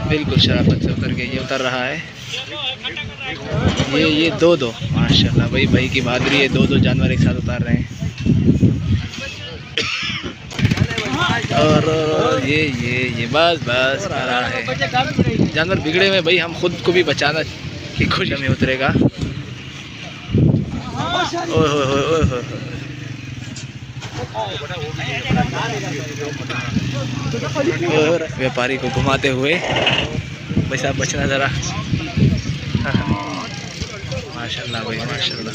बिल्कुल शराफत से उतर के ये उतर रहा है। ये दो माशाल्लाह भाई की बहादुरी है, दो जानवर एक साथ उतार रहे हैं। और ये बस आ रहा है। जानवर बिगड़े हुए भाई, हम खुद को भी बचाना की खुशी में उतरेगा। और व्यापारी को घुमाते हुए भाई साहब बचना ज़रा। माशाल्लाह भाई माशाल्लाह।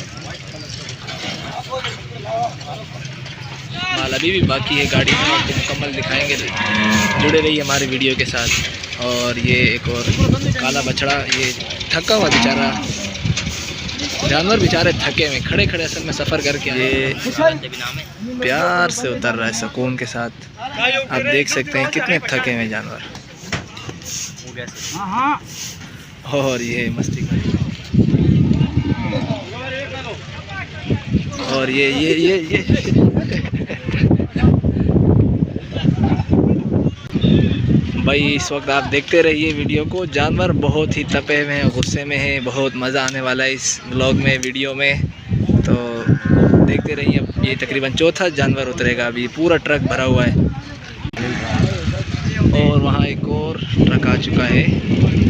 माल अभी भी बाकी है गाड़ी में, आपको मुकम्मल दिखाएंगे, जुड़े रहिए हमारे वीडियो के साथ। और ये एक और काला बछड़ा, ये थका हुआ बेचारा जानवर, बेचारे थके हुए खड़े खड़े असल में सफ़र करके ये प्यार से उतर रहा है सुकून के साथ। आप देख सकते हैं कितने थके हुए जानवर। और ये मस्ती कर, और ये भाई इस वक्त आप देखते रहिए वीडियो को। जानवर बहुत ही तपे हुए हैं, गुस्से में हैं, बहुत मज़ा आने वाला है इस व्लॉग में, वीडियो में, तो देखते रहिए। ये तकरीबन चौथा जानवर उतरेगा, अभी पूरा ट्रक भरा हुआ है। और वहाँ एक और ट्रक आ चुका है,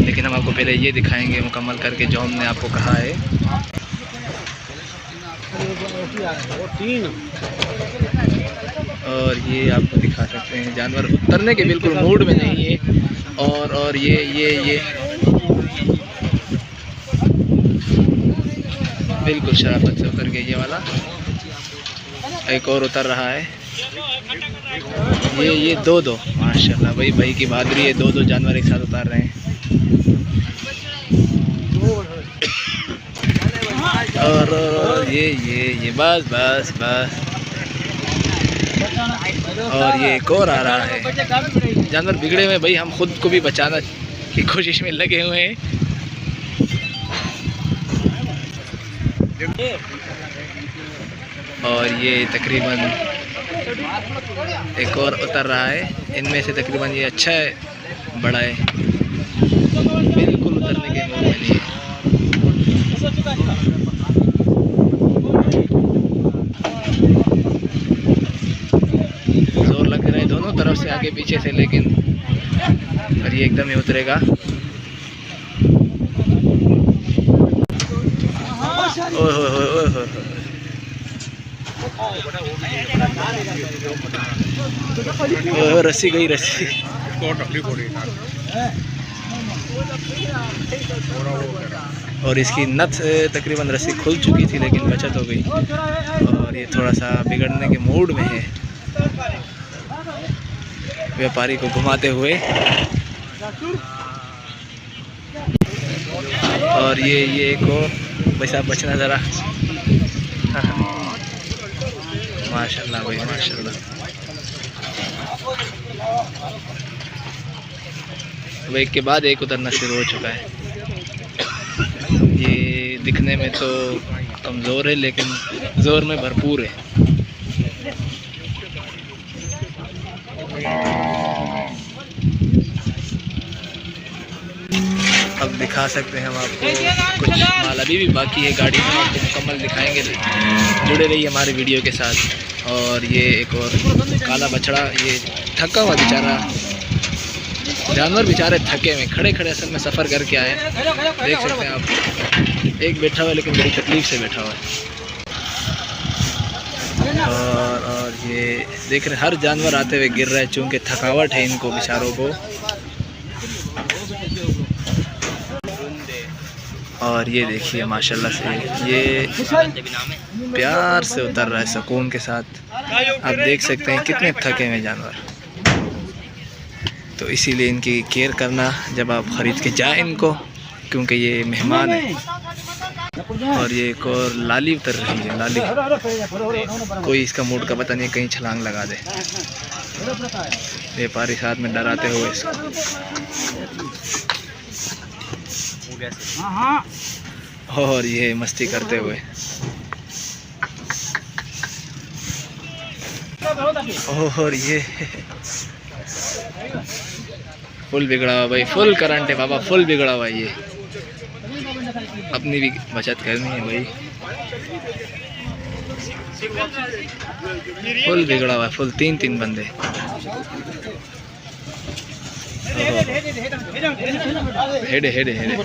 लेकिन हम आपको पहले ये दिखाएंगे मुकम्मल करके जो हमने आपको कहा है। और ये आपको दिखा सकते हैं जानवर उतरने के बिल्कुल मूड में नहीं है। और ये बिल्कुल शराफत से उतर गया। ये वाला एक और उतर रहा है। ये दो माशाल्लाह भाई की बहादुरी है, दो जानवर एक साथ उतार रहे हैं। और ये बस। और ये एक और आ रहा है। जानवर बिगड़े हुए भाई, हम खुद को भी बचाना की कोशिश में लगे हुए हैं। और ये तकरीबन एक और उतर रहा है। इनमें से तकरीबन ये अच्छा है, बड़ा है, बिल्कुल उतरने के मूड में नहीं है। जोर लग रहा है दोनों तरफ से, आगे पीछे से, लेकिन और ये एकदम ही उतरेगा। रस्सी गई, रस्सी। और इसकी नथ तकरीबन रस्सी खुल चुकी थी, लेकिन बचत हो गई। और ये थोड़ा सा बिगड़ने के मूड में है। व्यापारी को घुमाते हुए। और ये एक और वैसा बचना ज़रा। माशाल्लाह भाई माशाल्लाह। अब एक के बाद एक उतरना शुरू हो चुका है। ये दिखने में तो कमज़ोर है, लेकिन ज़ोर में भरपूर है। अब दिखा सकते हैं हम आपको, कुछ माल अभी भी बाकी है गाड़ी में, आपको मुकम्मल दिखाएंगे, जुड़े रहिए हमारे वीडियो के साथ। और ये एक और काला बछड़ा, ये थका हुआ बेचारा जानवर, बेचारे थके हुए खड़े खड़े असल में सफ़र करके आए। देख सकते हैं आप, एक बैठा हुआ है, लेकिन बड़ी तकलीफ़ से बैठा हुआ है। और ये देख रहे, हर जानवर आते हुए गिर रहा है, चूँकि थकावट है इनको बेचारों को। और ये देखिए माशाल्लाह से ये प्यार से उतर रहा है सुकून के साथ। आप देख सकते हैं कितने थके हुए जानवर, तो इसीलिए इनकी केयर करना जब आप ख़रीद के जाएं इनको, क्योंकि ये मेहमान है। और ये एक और लाली उतर रही है, लाली, कोई इसका मूड का पता नहीं, कहीं छलांग लगा दे। व्यापारी साथ में डराते हुए इसको। और ये मस्ती करते हुए। और ये फुल बिगड़ा हुआ भाई, फुल करंट है बाबा, फुल बिगड़ा हुआ ये। अपनी भी बचत करनी है भाई, फुल बिगड़ा हुआ है, फुल 3-3 बंदे। हेडे हेडे हेडे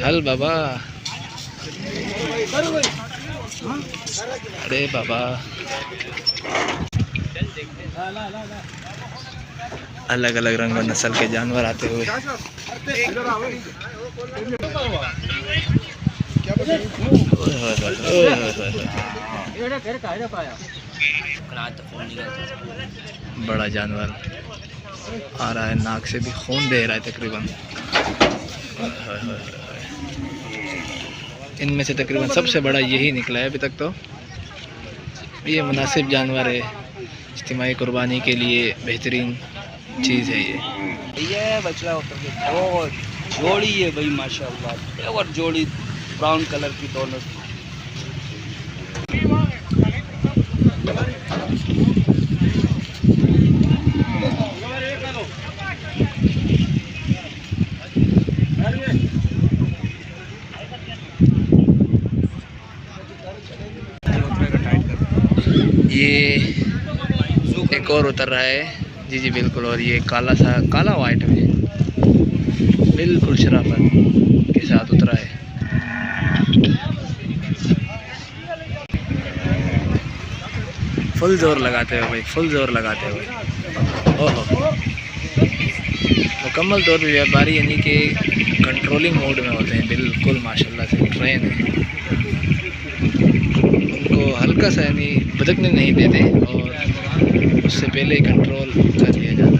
हल बाबा, अरे बाबा अलग अलग रंग और नस्ल के जानवर आते हुए। बड़ा जानवर आ रहा है, नाक से भी खून दे रहा है तकरीबन। इनमें से तकरीबन सबसे बड़ा यही निकला है अभी तक। तो ये मुनासिब जानवर है, इज्तिमाई कुर्बानी के लिए बेहतरीन चीज़ है ये बछड़ा और जोड़ी है भाई माशाल्लाह, और जोड़ी ब्राउन कलर की दोनों। ये एक और उतर रहा है, जी जी बिल्कुल। और ये काला सा, काला वाइट में बिल्कुल शराफत के साथ उतरा है। फुल जोर लगाते हुए भाई, फुल जोर लगाते हुए। ओहो, मुकम्मल तौर पर व्यापारी यानी कि कंट्रोलिंग मोड में होते हैं बिल्कुल माशाल्लाह से, ट्रेन है। उनको हल्का सा यानी भटकने नहीं देते और उससे पहले ही कंट्रोल कर लिया जाता है।